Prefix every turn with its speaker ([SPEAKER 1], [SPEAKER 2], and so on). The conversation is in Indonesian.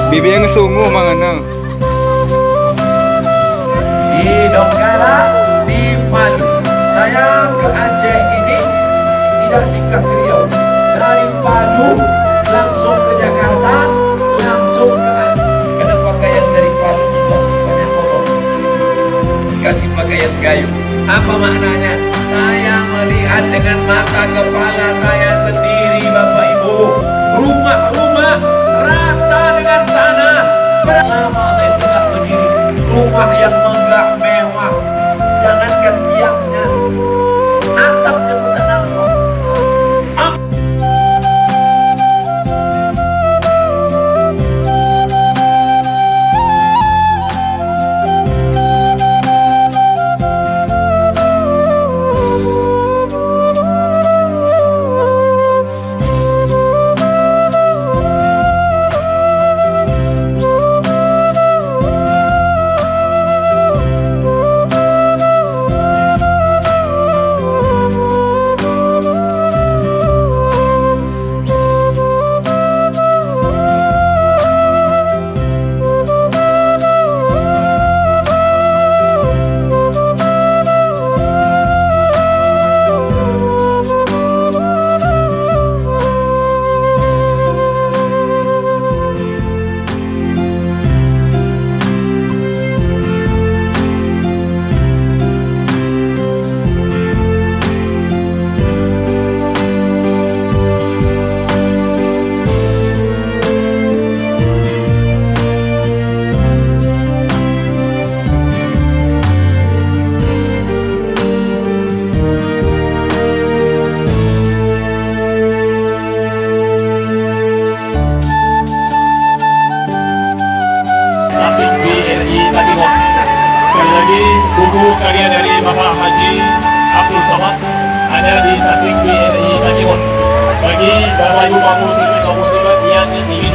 [SPEAKER 1] Bibi yang sungguh mangana.
[SPEAKER 2] Di Donggala, di Palu. Saya ke Aceh ini tidak singgah ke Riau. Dari Palu langsung ke Jakarta, langsung ke Aceh. Karena pakaian dari Palu sudah banyak kotor. Kasih pakaian kayu. Apa maknanya? Saya melihat dengan mata kepala saya sendiri, Bapak Ibu. Rumah-rumah rata dengan tanah. Lama saya tidak berdiri. Rumah yang megah mewah. Jangankan tiangnya, atapnya pun tak nampak.
[SPEAKER 3] Buku karya dari Bapak Haji Abdul Somad ada di samping BRI Tanjung. Bagi Bapak Ibu kaum muslimin yang ingin